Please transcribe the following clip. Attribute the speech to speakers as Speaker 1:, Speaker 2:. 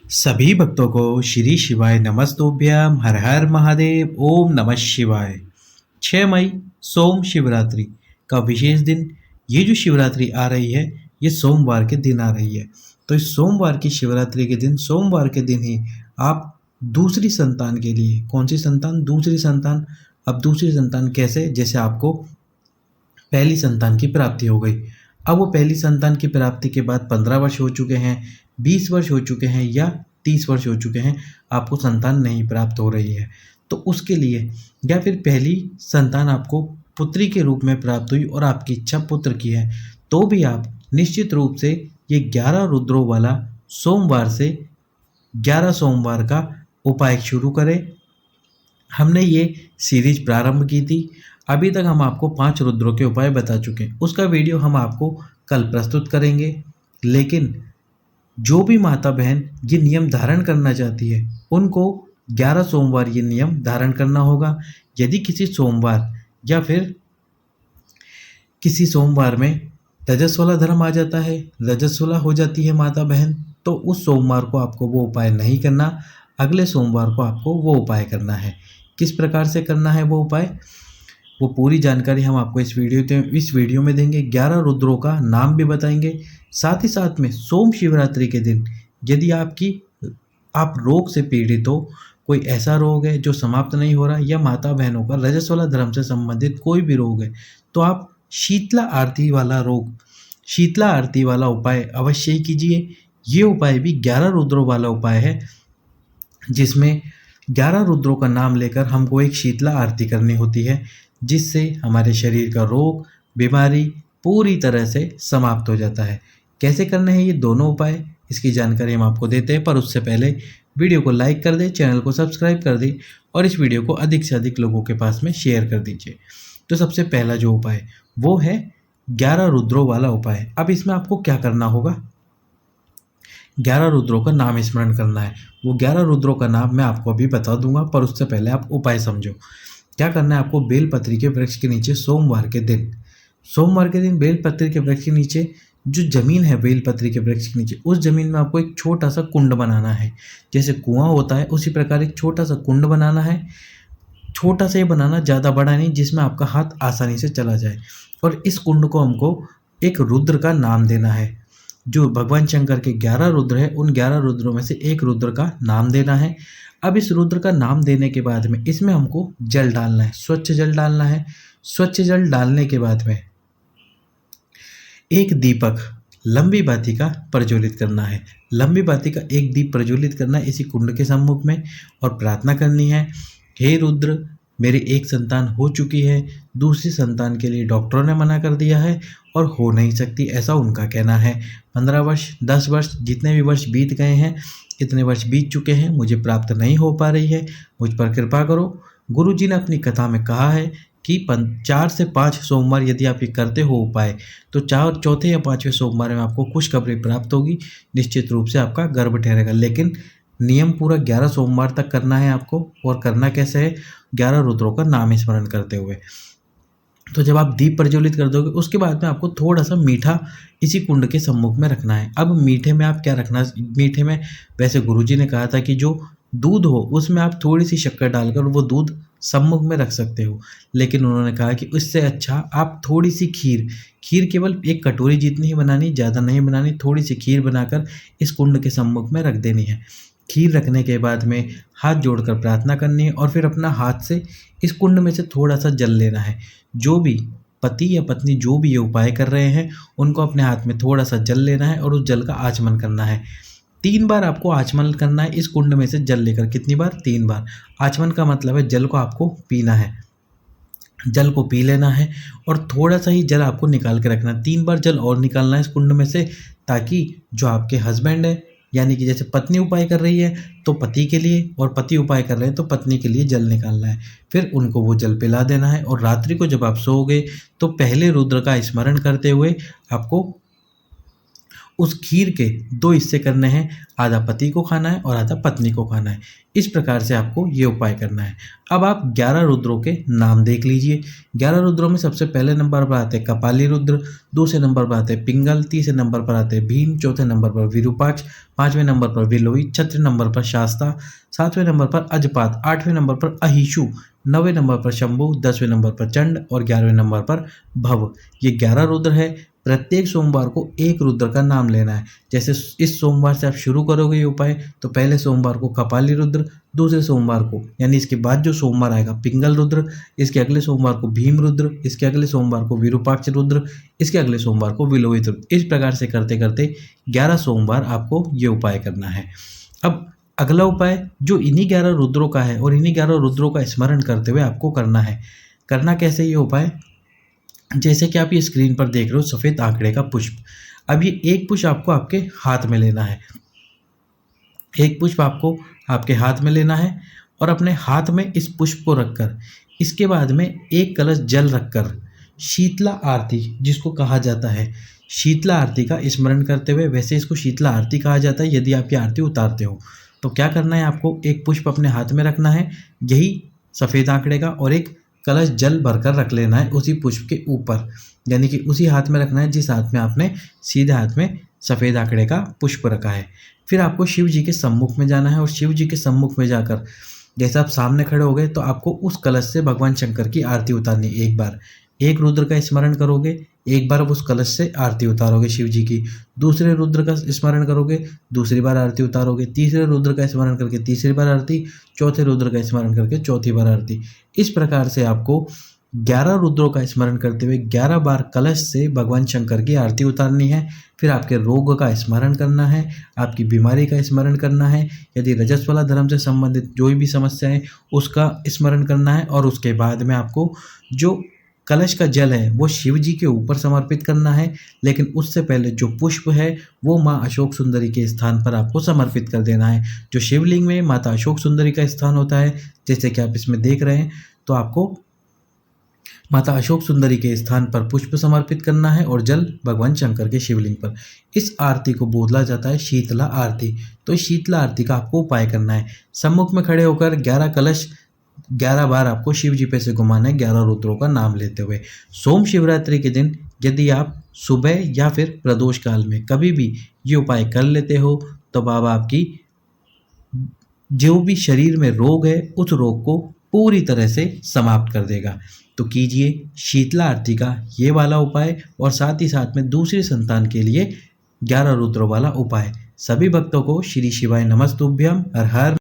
Speaker 1: सभी भक्तों को श्री शिवाय नमस्तोभ्यम। हर हर महादेव। ओम नमः शिवाय। 6 मई सोम शिवरात्रि का विशेष दिन। ये जो शिवरात्रि आ रही है ये सोमवार के दिन आ रही है। तो इस सोमवार की शिवरात्रि के दिन, सोमवार के दिन ही आप दूसरी संतान के लिए, कौन सी संतान? दूसरी संतान। अब दूसरी संतान कैसे? जैसे आपको पहली संतान की प्राप्ति हो गई, अब वो पहली संतान की प्राप्ति के बाद 15 वर्ष हो चुके हैं, 20 वर्ष हो चुके हैं या 30 वर्ष हो चुके हैं, आपको संतान नहीं प्राप्त हो रही है, तो उसके लिए, या फिर पहली संतान आपको पुत्री के रूप में प्राप्त हुई और आपकी इच्छा पुत्र की है, तो भी आप निश्चित रूप से ये 11 रुद्रों वाला सोमवार से 11 सोमवार का उपाय शुरू करें। हमने ये सीरीज प्रारंभ की थी, अभी तक हम आपको 5 रुद्रों के उपाय बता चुके हैं। उसका वीडियो हम आपको कल प्रस्तुत करेंगे। लेकिन जो भी माता बहन ये नियम धारण करना चाहती है उनको 11 सोमवार ये नियम धारण करना होगा। यदि किसी सोमवार या फिर किसी सोमवार में रजस्वला धर्म आ जाता है, रजस्वला हो जाती है माता बहन, तो उस सोमवार को आपको वो उपाय नहीं करना, अगले सोमवार को आपको वो उपाय करना है। किस प्रकार से करना है वो उपाय, वो पूरी जानकारी हम आपको इस वीडियो में देंगे। 11 रुद्रों का नाम भी बताएंगे। साथ ही साथ में सोम शिवरात्रि के दिन यदि आप रोग से पीड़ित हो, कोई ऐसा रोग है जो समाप्त नहीं हो रहा, या माता बहनों का रजस्वला धर्म से संबंधित कोई भी रोग है, तो आप शीतला आरती वाला उपाय अवश्य ही कीजिए। ये उपाय भी 11 रुद्रों वाला उपाय है, जिसमें 11 रुद्रों का नाम लेकर हमको एक शीतला आरती करनी होती है, जिससे हमारे शरीर का रोग, बीमारी पूरी तरह से समाप्त हो जाता है। कैसे करने हैं ये दोनों उपाय, इसकी जानकारी हम आपको देते हैं, पर उससे पहले वीडियो को लाइक कर दें, चैनल को सब्सक्राइब कर दें और इस वीडियो को अधिक से अधिक लोगों के पास में शेयर कर दीजिए। तो सबसे पहला जो उपाय वो है 11 रुद्रों वाला उपाय। अब इसमें आपको क्या करना होगा, 11 रुद्रों का नाम स्मरण करना है। वो 11 रुद्रों का नाम मैं आपको अभी बता दूंगा, पर उससे पहले आप उपाय समझो। क्या करना है आपको, बेलपत्री के वृक्ष के नीचे सोमवार के दिन बेलपत्री के वृक्ष के नीचे जो जमीन है, बेलपत्री के वृक्ष के नीचे, उस जमीन में आपको एक छोटा सा कुंड बनाना है। जैसे कुआं होता है उसी प्रकार एक छोटा सा कुंड बनाना है। छोटा सा ही बनाना, ज़्यादा बड़ा नहीं, जिसमें आपका हाथ आसानी से चला जाए। और इस कुंड को हमको एक रुद्र का नाम देना है। जो भगवान शंकर के 11 रुद्र है, उन 11 रुद्रों में से एक रुद्र का नाम देना है। अब इस रुद्र का नाम देने के बाद में इसमें हमको जल डालना है, स्वच्छ जल डालना है। स्वच्छ जल डालने के बाद में एक दीपक लंबी बाती का प्रज्वलित करना है। लंबी बाती का एक दीप प्रज्वलित करना है इसी कुंड के सम्मुख में, और प्रार्थना करनी है, हे रुद्र, मेरी एक संतान हो चुकी है, दूसरी संतान के लिए डॉक्टरों ने मना कर दिया है और हो नहीं सकती, ऐसा उनका कहना है। 15 वर्ष, 10 वर्ष, जितने भी वर्ष बीत गए हैं, इतने वर्ष बीत चुके हैं, मुझे प्राप्त नहीं हो पा रही है, मुझ पर कृपा करो। गुरुजी ने अपनी कथा में कहा है कि 4 से 5 सोमवार यदि आप ये करते हो उपाय, तो चौथे या 5वें सोमवार में आपको खुशखबरी प्राप्त होगी, निश्चित रूप से आपका गर्भ ठहरेगा। लेकिन नियम पूरा 11 सोमवार तक करना है आपको। और करना कैसे है, 11 रुद्रों का नाम स्मरण करते हुए। तो जब आप दीप प्रज्वलित कर दोगे, उसके बाद में आपको थोड़ा सा मीठा इसी कुंड के सम्मुख में रखना है। अब मीठे में आप क्या रखना, मीठे में वैसे गुरुजी ने कहा था कि जो दूध हो उसमें आप थोड़ी सी शक्कर डालकर वो दूध सम्मुख में रख सकते हो, लेकिन उन्होंने कहा कि उससे अच्छा आप थोड़ी सी खीर केवल एक कटोरी जितनी ही बनानी, ज़्यादा नहीं बनानी, थोड़ी सी खीर बनाकर इस कुंड के सम्मुख में रख देनी है। खीर रखने के बाद में हाथ जोड़कर प्रार्थना करनी है, और फिर अपना हाथ से इस कुंड में से थोड़ा सा जल लेना है। जो भी पति या पत्नी जो भी ये उपाय कर रहे हैं, उनको अपने हाथ में थोड़ा सा जल लेना है और उस जल का आचमन करना है। 3 बार आपको आचमन करना है इस कुंड में से जल लेकर। कितनी बार? 3 बार। आचमन का मतलब है जल को आपको पीना है, जल को पी लेना है और थोड़ा सा ही जल आपको निकाल के रखना है। 3 बार जल और निकालना है इस कुंड में से, ताकि जो आपके हस्बैंड है, यानी कि जैसे पत्नी उपाय कर रही है तो पति के लिए, और पति उपाय कर रहे हैं तो पत्नी के लिए जल निकालना है। फिर उनको वो जल पिला देना है, और रात्रि को जब आप सोओगे तो पहले रुद्र का स्मरण करते हुए आपको उस खीर के 2 हिस्से करने हैं, आधा पति को खाना है और आधा पत्नी को खाना है। इस प्रकार से आपको ये उपाय करना है। अब आप 11 रुद्रों के नाम देख लीजिए। 11 रुद्रों में सबसे पहले नंबर पर आते हैं कपाली रुद्र, दूसरे नंबर पर आते हैं पिंगल, तीसरे नंबर पर आते हैं भीम, चौथे नंबर पर विरूपाक्ष, 5वें नंबर पर विलोई, 6वें नंबर पर शास्ता, 7वें नंबर पर अजपात, 8वें नंबर पर अहिशु, 9वें नंबर पर शंभु, 10वें नंबर पर चंड और 11वें नंबर पर भव। ये 11 रुद्र है। प्रत्येक सोमवार को एक रुद्र का नाम लेना है। जैसे इस सोमवार से आप शुरू करोगे ये उपाय, तो पहले सोमवार को कपाली रुद्र, दूसरे सोमवार को यानी इसके बाद जो सोमवार आएगा पिंगल रुद्र, इसके अगले सोमवार को भीम रुद्र, इसके अगले सोमवार को विरूपाक्ष रुद्र, इसके अगले सोमवार को विलोहित रुद्र। इस प्रकार से करते करते 11 सोमवार आपको ये उपाय करना है। अब अगला उपाय जो इन्हीं 11 रुद्रों का है और इन्हीं 11 रुद्रों का स्मरण करते हुए आपको करना है। करना कैसे ये उपाय, जैसे कि आप ये स्क्रीन पर देख रहे हो सफ़ेद आंकड़े का पुष्प। अब ये एक पुष्प आपको आपके हाथ में लेना है। एक पुष्प आपको आपके हाथ में लेना है और अपने हाथ में इस पुष्प को रखकर इसके बाद में एक कलश जल रखकर शीतला आरती जिसको कहा जाता है, शीतला आरती का स्मरण करते हुए, वैसे इसको शीतला आरती कहा जाता है यदि आप ये आरती उतारते हो। तो क्या करना है, आपको एक पुष्प अपने हाथ में रखना है, यही सफ़ेद आंकड़े का, और एक कलश जल भरकर रख लेना है उसी पुष्प के ऊपर, यानी कि उसी हाथ में रखना है जिस हाथ में आपने सीधे हाथ में सफ़ेद आंकड़े का पुष्प रखा है। फिर आपको शिव जी के सम्मुख में जाना है और शिव जी के सम्मुख में जाकर जैसे आप सामने खड़े हो गए तो आपको उस कलश से भगवान शंकर की आरती उतारनी। एक बार एक रुद्र का स्मरण करोगे, एक बार उस कलश से आरती उतारोगे शिव जी की, दूसरे रुद्र का स्मरण करोगे, दूसरी बार आरती उतारोगे, तीसरे रुद्र का स्मरण करके तीसरी बार आरती, चौथे रुद्र का स्मरण करके चौथी बार आरती। इस प्रकार से आपको 11 रुद्रों का स्मरण करते हुए 11 बार कलश से भगवान शंकर की आरती उतारनी है। फिर आपके रोग का स्मरण करना है, आपकी बीमारी का स्मरण करना है, यदि रजस्वला धर्म से संबंधित जो भी समस्या है उसका स्मरण करना है, और उसके बाद में आपको जो कलश का जल है वो शिव जी के ऊपर समर्पित करना है। लेकिन उससे पहले जो पुष्प है वो माँ अशोक सुंदरी के स्थान पर आपको समर्पित कर देना है। जो शिवलिंग में माता अशोक सुंदरी का स्थान होता है, जैसे कि आप इसमें देख रहे हैं, तो आपको माता अशोक सुंदरी के स्थान पर पुष्प समर्पित करना है और जल भगवान शंकर के शिवलिंग पर। इस आरती को बोला जाता है शीतला आरती। तो इस शीतला आरती का आपको उपाय करना है। सम्मुख में खड़े होकर 11 कलश 11 बार आपको शिव जी पे से घुमाना है 11 रुद्रों का नाम लेते हुए। सोम शिवरात्रि के दिन यदि आप सुबह या फिर प्रदोष काल में कभी भी ये उपाय कर लेते हो तो बाबा आपकी जो भी शरीर में रोग है उस रोग को पूरी तरह से समाप्त कर देगा। तो कीजिए शीतला आरती का ये वाला उपाय और साथ ही साथ में दूसरी संतान के लिए 11 रुद्रों वाला उपाय। सभी भक्तों को श्री शिवाय नमस्तुभ्यम। हर हर